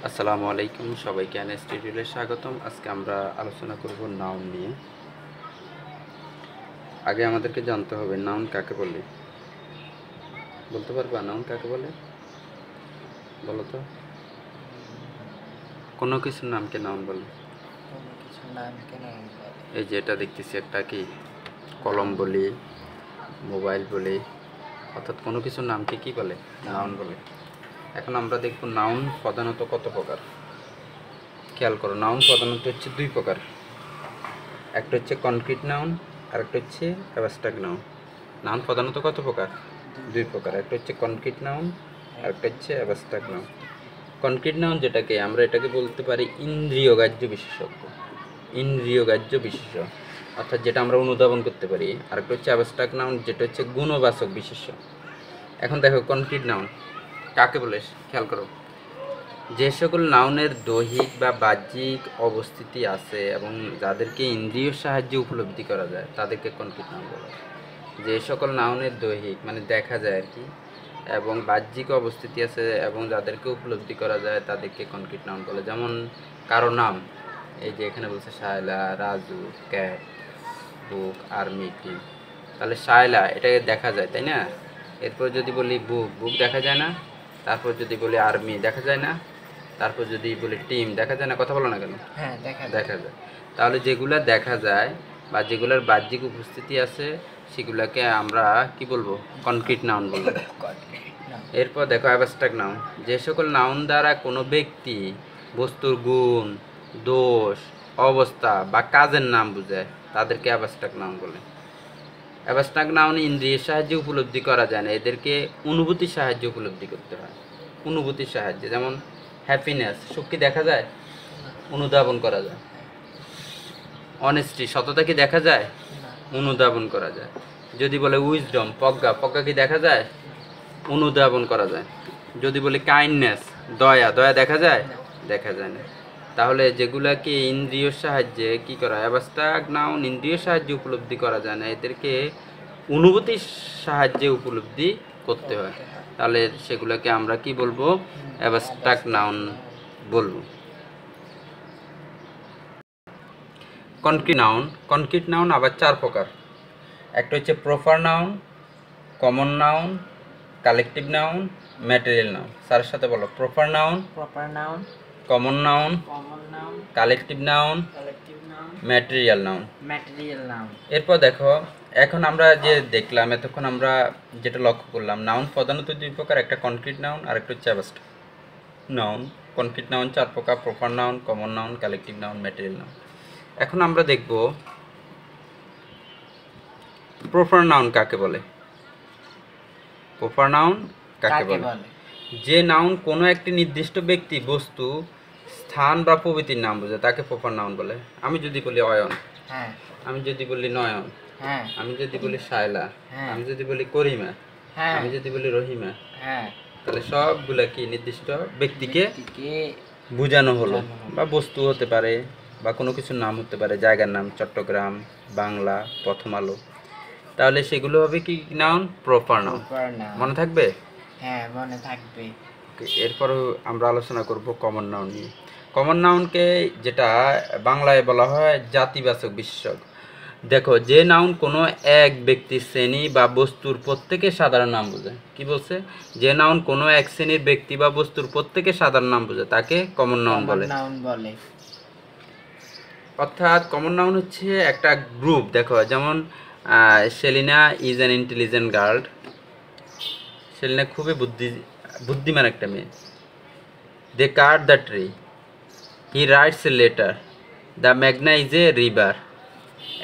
আসসালামু আলাইকুম, সবাইকে স্টুডিওতে স্বাগতম। আজকে আমরা আলোচনা করব নাউন নিয়ে। আগে আমাদেরকে জানতে হবে নাউন কাকে বলে। বলতে পারবা নাউন কাকে বলে? বলো তো। কোনো কিছুর নামকে নাউন বলে। এই যে এটা দেখতেছি, একটা কি কলম বলি, মোবাইল বলি, অর্থাৎ কোনো কিছুর নামকে কি বলে? নাউন বলে। এখন আমরা দেখব নাউন প্রধানত কত প্রকার। খেয়াল করো, নাউন প্রধানত হচ্ছে দুই প্রকার। একটা হচ্ছে কনক্রিট নাউন, আর একটা হচ্ছে অ্যাবস্ট্রাক্ট নাউন। নাউন প্রধানত কত প্রকার? দুই প্রকার। একটা হচ্ছে কনক্রিট নাউন, আর একটা হচ্ছে অ্যাবস্ট্রাক্ট নাউন। কনক্রিট নাউন যেটাকে আমরা এটাকে বলতে পারি ইন্দ্রিয়গ্রাহ্য বিশেষজ্ঞ, ইন্দ্রিয়গ্রাহ্য বিশেষ্য, অর্থাৎ যেটা আমরা অনুধাবন করতে পারি। আর একটা হচ্ছে অ্যাবস্ট্রাক্ট নাউন, যেটা হচ্ছে গুণবাচক বিশেষ্য। এখন দেখো কনক্রিট নাউন কাকে বলে, খেয়াল করো। যে সকল নাউনের দৈহিক বা বাহ্যিক অবস্থিতি আছে এবং যাদেরকে ইন্দ্রিয় সাহায্যে উপলব্ধি করা যায় তাদেরকে কনক্রিট নাউন বলা হয়। যে সকল নাউনের দৈহিক মানে দেখা যায় আর কি, এবং বাহ্যিক অবস্থিতি আছে এবং যাদেরকে উপলব্ধি করা যায় তাদেরকে কনক্রিট নাউন বলে। যেমন কারো নাম, এই যে এখানে বলছে শায়লা, রাজু, ক্যাট, বুক, আর্মি, টিম। তাহলে শায়লা এটাকে দেখা যায়, তাই না? এরপর যদি বলি বুক, বুক দেখা যায় না। তারপর যদি বলি আর্মি, দেখা যায় না। তারপর যদি বলি টিম, দেখা যায় না। কথা বলো না কেন? হ্যাঁ, দেখা যায়। তাহলে যেগুলা দেখা যায় বা যেগুলোর বাহ্যিক উপস্থিতি আছে সেগুলোকে আমরা কি বলবো? কনক্রিট নাউন বলবো। এরপর দেখো অ্যাবস্ট্রাক্ট নাউন। যে সকল নাউন দ্বারা কোনো ব্যক্তি, বস্তুর গুণ, দোষ, অবস্থা বা কাজের নাম বোঝায় তাদেরকে অ্যাবস্ট্রাক্ট নাউন বলে। অ্যাবস্ট্রাক্ট নাউন ইন্দ্রিয়ের সাহায্যে উপলব্ধি করা যায় না, এদেরকে অনুভূতির সাহায্যে উপলব্ধি করতে হয়। অনুভূতির সাহায্যে, যেমন হ্যাপিনেস, সুখ কি দেখা যায়? অনুধাবন করা যায়। অনেস্টি, সততা কি দেখা যায়? অনুধাবন করা যায়। যদি বলে উইজডম, প্রজ্ঞা, প্রজ্ঞা কি দেখা যায়? অনুধাবন করা যায়। যদি বলি কাইন্ডনেস, দয়া, দয়া দেখা যায়? দেখা যায় না। তাহলে যেগুলাকে ইন্দ্রিয় সাহায্যে কি করা হয়? অ্যাবস্ট্রাক্ট নাউন ইন্দ্রিয় সাহায্যে উপলব্ধি করা যায় না, এদেরকে অনুভূতির সাহায্যে উপলব্ধি করতে হয়। তাহলে সেগুলোকে আমরা কি বলবো? অ্যাবস্ট্রাক্ট নাউন বলবো। কনক্রিট নাউন, কনক্রিট নাউন আবার চার প্রকার। একটা হচ্ছে proper noun, common noun, collective noun, material noun. স্যারের সাথে বলো। Proper noun, common noun, collective noun, material noun. এরপর দেখো, এখন আমরা যে দেখলাম এতক্ষণ, আমরা যেটা লক্ষ্য করলাম, নাউন প্রধানত দুই প্রকার। একটা কনক্রিট নাউন আর একটা হচ্ছে অ্যাবস্ট্রাক্ট নাউন। কনক্রিট নাউন চার প্রকার: proper noun, common noun, collective noun, material noun. এখন আমরা দেখব প্রপার নাউন কাকে বলে। প্রপার নাউন কাকে বলে? যে নাউন কোনো একটি নির্দিষ্ট ব্যক্তি, বস্তু, স্থান বা প্রভৃতির নাম বোঝায় তাকে প্রপার নাউন বলে। আমি যদি বলি অয়ন, আমি যদি বলি নয়ন, আমি যদি বলি শায়লা, আমি যদি বলি করিমা, আমি যদি বলি রহিমা, তাহলে সবগুলা কি নির্দিষ্ট ব্যক্তিকে বোঝানো হলো। বা বস্তু হতে পারে বা কোনো কিছুর নাম হতে পারে, জায়গার নাম চট্টগ্রাম, বাংলা, প্রথম আলো। তাহলে সেগুলো হবে কি নাউন? Proper noun. মনে থাকবে? হ্যাঁ, মনে থাকবে। এরপর আমরা আলোচনা করব কমন নাউন নিয়ে। কমন নাউনকে যেটা বাংলায় বলা হয় জাতিবাচক বিশেষক। দেখো, যে নাউন কোনো এক ব্যক্তি, শ্রেণী বা বস্তুর প্রত্যেকের সাধারণ নাম বোঝায়। কি বলছে? যে নাউন কোনো এক শ্রেণীর ব্যক্তি বা বস্তুর প্রত্যেকের সাধারণ নাম বোঝায় তাকে কমন নাউন বলে। অর্থাৎ কমন নাউন হচ্ছে একটা গ্রুপ। দেখো, যেমন Selina is an intelligent girl. Selina খুবই বুদ্ধিমান একটা মেয়ে। They cut the tree, he writes a letter, the মেঘনা ইজ এ রিভার।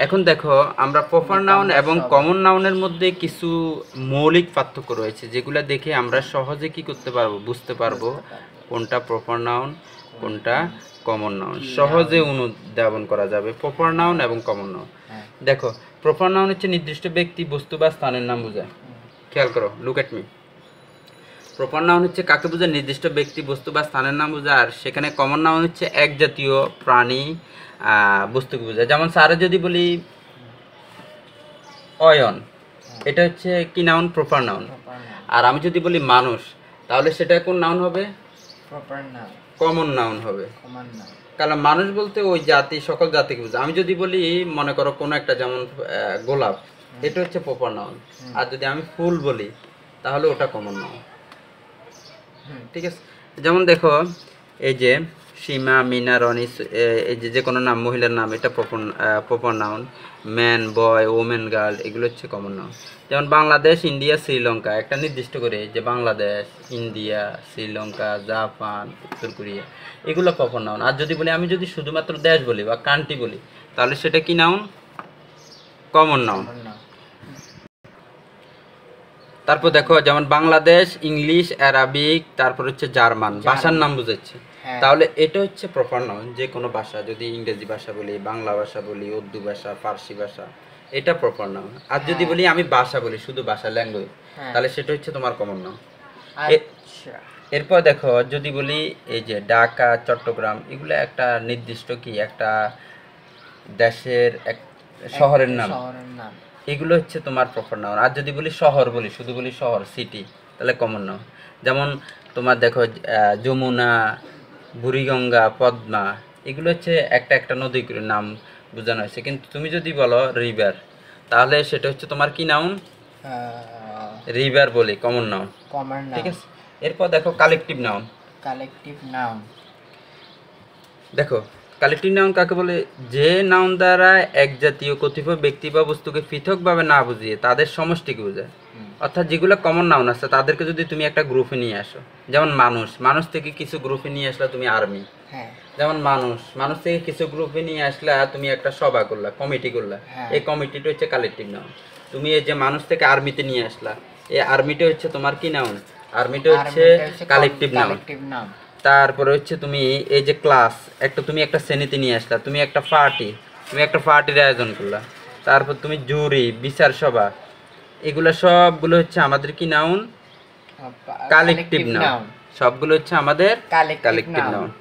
এখন দেখো, আমরা প্রপার নাউন এবং কমন নাউনের মধ্যে কিছু মৌলিক পার্থক্য রয়েছে, যেগুলো দেখে আমরা সহজে কি করতে পারবো? বুঝতে পারবো কোনটা প্রপার নাউন, কোনটা কমন নাউন। সহজে অনুধাবন করা যাবে প্রপার নাউন এবং কমন নাউন। দেখো, প্রপার নাউন হচ্ছে নির্দিষ্ট ব্যক্তি, বস্তু বা স্থানের নাম বোঝায়। খেয়াল করো, look at me. Proper noun হচ্ছে কাকে বোঝায়? নির্দিষ্ট ব্যক্তি, বস্তু বা স্থানের নাম বোঝায়। আর সেখানে কমন নাউন হচ্ছে এক জাতীয় প্রাণী, বস্তুকে বোঝায়। যেমন স্যারে যদি বলি অয়ন, এটা হচ্ছে কি নাউন? Proper noun. আর আমি যদি বলি মানুষ, তাহলে সেটা কোন নাউন হবে? প্রপার নাউন, কমন নাউন হবে। Common noun. কারণ মানুষ বলতে ওই জাতি, সকল জাতিকে বোঝায়। আমি যদি বলি মনে করো কোনো একটা, যেমন গোলাপ, এটা হচ্ছে প্রপার নাউন। আর যদি আমি ফুল বলি তাহলে ওটা কমন নাউন। ঠিক আছে, যেমন দেখো এই যে সীমা, মিনা, রনি, এই যে কোনো নাম, মহিলার নাম, এটা প্রপার নাউন। ম্যান, বয়, ওমেন, গার্ল, এগুলো হচ্ছে কমন নাউন। যেমন বাংলাদেশ, ইন্ডিয়া, শ্রীলঙ্কা, একটা নির্দিষ্ট করে যে বাংলাদেশ, ইন্ডিয়া, শ্রীলঙ্কা, জাপান, উত্তর কোরিয়া, এগুলো প্রপার নাউন। আর যদি বলি, আমি যদি শুধুমাত্র দেশ বলি বা কান্ট্রি বলি, তাহলে সেটা কি নাউন? Common noun. তারপর দেখো, যেমন বাংলাদেশ, ইংলিশ, আরবিক, তারপর হচ্ছে জার্মান, ভাষার নাম বুঝাচ্ছে। তাহলে এটা হচ্ছে প্রপার নাউন। যে কোনো ভাষা, যদি ইংরেজি ভাষা বলি, বাংলা ভাষা বলি, উর্দু ভাষা, ফার্সি ভাষা, এটা প্রপার নাউন। আর যদি বলি আমি ভাষা বলি, শুধু ভাষা, ল্যাঙ্গুয়েজ, তাহলে সেটা হচ্ছে তোমার কমন নাউন। এরপর দেখো, যদি বলি এই যে ঢাকা, চট্টগ্রাম, এগুলো একটা নির্দিষ্ট কি একটা দেশের এক শহরের নাম, এগুলো হচ্ছে তোমার প্রপার নাউন। আর যদি বলি শহর বলি, শুধু বলি শহর, সিটি, তাহলে কমন নাউন। যেমন তোমার দেখো যমুনা, বুড়িগঙ্গা, পদ্মা, এগুলো হচ্ছে একটা একটা নদীর নাম বোঝানো হয়েছে। কিন্তু তুমি যদি বলো রিভার, তাহলে সেটা হচ্ছে তোমার কি নাউন? রিভার বলি, কমন নাউন। ঠিক আছে, এরপর দেখো কালেকটিভ নাউন। কালেকটিভ নাউন, দেখো কালেকটিভ নাউন কাকে বলে? যে নাউন দ্বারা এক জাতীয় কতিপয় ব্যক্তি বা বস্তুকে পৃথকভাবে না বুঝিয়ে তাদের সমষ্টিকে বোঝায়। অর্থাৎ যেগুলো কমন নাউন আছে তাদেরকে যদি তুমি একটা গ্রুপে নিয়ে আসো, যেমন মানুষ, মানুষ থেকে কিছু গ্রুপে নিয়ে আসলে তুমি আর্মি। যেমন মানুষ থেকে কিছু গ্রুপে নিয়ে আসলে তুমি একটা সভা করলা, কমিটি করলা, এই কমিটিটা হচ্ছে কালেকটিভ নাউন। তুমি এই যে মানুষ থেকে আর্মিতে নিয়ে আসলা, এই আর্মিটা হচ্ছে তোমার কি নাউন? আর্মিটা হচ্ছে কালেকটিভ নাউন। তারপরে হচ্ছে তুমি এই যে ক্লাস, তুমি একটা শ্রেণীতে নিয়ে আসলা, তুমি একটা পার্টির আয়োজন করলা, তারপর তুমি জুরি, বিচার সভা, এগুলো সবগুলো হচ্ছে আমাদের কি নাউন? Collective noun. সবগুলো হচ্ছে আমাদের collective noun.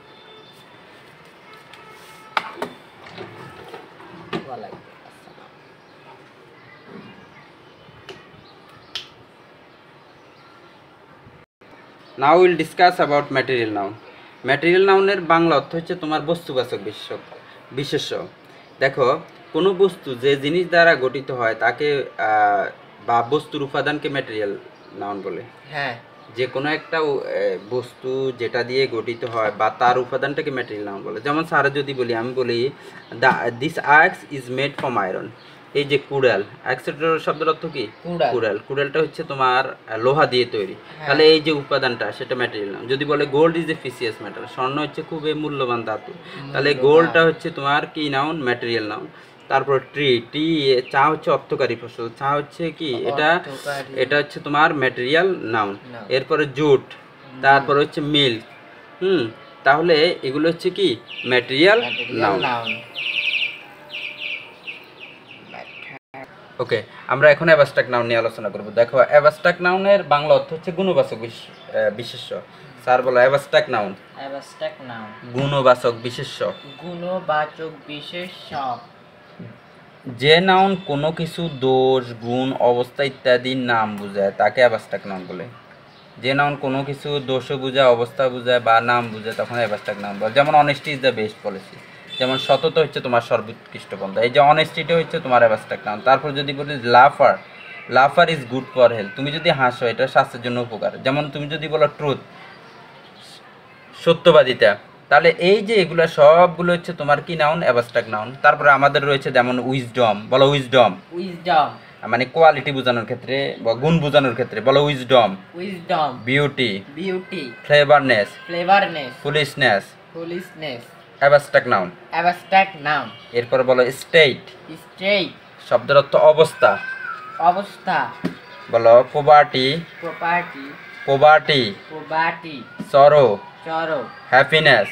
Now we'll discuss about material noun. Material নাউনের বাংলা অর্থ হচ্ছে তোমার বস্তুবাচক বিশেষ্য। দেখো, কোনো বস্তু যে জিনিস দ্বারা গঠিত হয় তাকে বা বস্তুর উপাদানকে ম্যাটেরিয়াল নাউন বলে। যে কোনো একটা বস্তু যেটা দিয়ে গঠিত হয় বা তার উপাদানটাকে ম্যাটেরিয়াল নাউন বলে। যেমন স্যার যদি বলি, আমি বলি this axe is made from iron. এই যে কুড়াল, অ্যাক্সেটের শব্দের অর্থ কি? কুড়ালটা হচ্ছে তোমার লোহা দিয়ে তৈরি। তাহলে এই যে উপাদানটা, সেটা ম্যাটেরিয়াল নাউন। যদি বলে gold is a precious metal, স্বর্ণ হচ্ছে খুবই মূল্যবান ধাতু, তাহলে গোল্ডটা হচ্ছে তোমার কি নাউন? Material noun. তারপর চা হচ্ছে অর্থকারী ফসল, চা হচ্ছে কি? এটা হচ্ছে তোমার ম্যাটেরিয়াল নাউন। এরপরে জুট, তারপর হচ্ছে মিল্ক। তাহলে এগুলো হচ্ছে কি? Material noun. ওকে, আমরা এখন অ্যাবস্ট্রাক্ট নাউন নিয়ে আলোচনা করব। দেখো, অ্যাবস্ট্রাক্ট নাউনের বাংলা অর্থ হচ্ছে গুণবাচক বিশেষ্য। স্যার বলো অ্যাবস্ট্রাক্ট নাউন। গুণবাচক বিশেষ্য। যে নাউন কোনো কিছু দোষ, গুণ, অবস্থা ইত্যাদির নাম বোঝায় তাকে অ্যাবস্ট্রাক্ট নাউন বলে। যে নাউন কোনো কিছু দোষও বোঝায়, অবস্থা বোঝায় বা নাম বোঝায়, তখন অ্যাবস্ট্রাক্ট নাউন বলে। যেমন honesty is the best policy, যেমন সততা হচ্ছে তোমার সর্বোৎকৃষ্ট পন্থা। এই যে অনেস্টিটা হচ্ছে তোমার অ্যাবস্ট্রাক্ট নাউন। তারপর যদি বলি Lafarge is good for health, তুমি যদি হাসো এটা স্বাস্থ্যের জন্য উপকার। যেমন তুমি যদি বলো ট্রুথ, সত্যবাদিতা, তাহলে এই যে এগুলো সবগুলো হচ্ছে তোমার কি নাউন? Abstract noun. তারপরে আমাদের রয়েছে যেমন উইজডম, বলো উইজডম, মানে কোয়ালিটি বোঝানোর ক্ষেত্রে বা গুণ বোঝানোর ক্ষেত্রে বলো wisdom. Beauty, cleverness, foolishness, abstract noun. এরপর বলো স্টেট, শব্দের অর্থ অবস্থা। বলো পভার্টি, সরো, হ্যাপিনেস,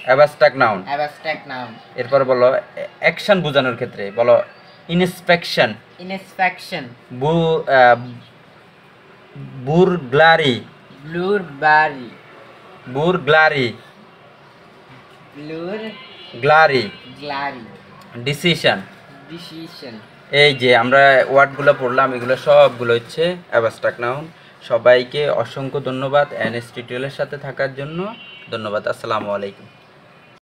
অ্যাবস্ট্রাক্ট নাউন। এরপর বলো অ্যাকশন বোঝানোর ক্ষেত্রে বলো ইন্সপেকশন, বুরগ্লারি, ডিসিশন। এই যে আমরা ওয়ার্ডগুলো পড়লাম, এগুলো সবগুলো হচ্ছে অ্যাবস্ট্রাক্ট নাউন। সবাইকে অসংখ্য ধন্যবাদ এনএস টিউটোরিয়ালের সাথে থাকার জন্য। ধন্যবাদ। আসসালামু আলাইকুম।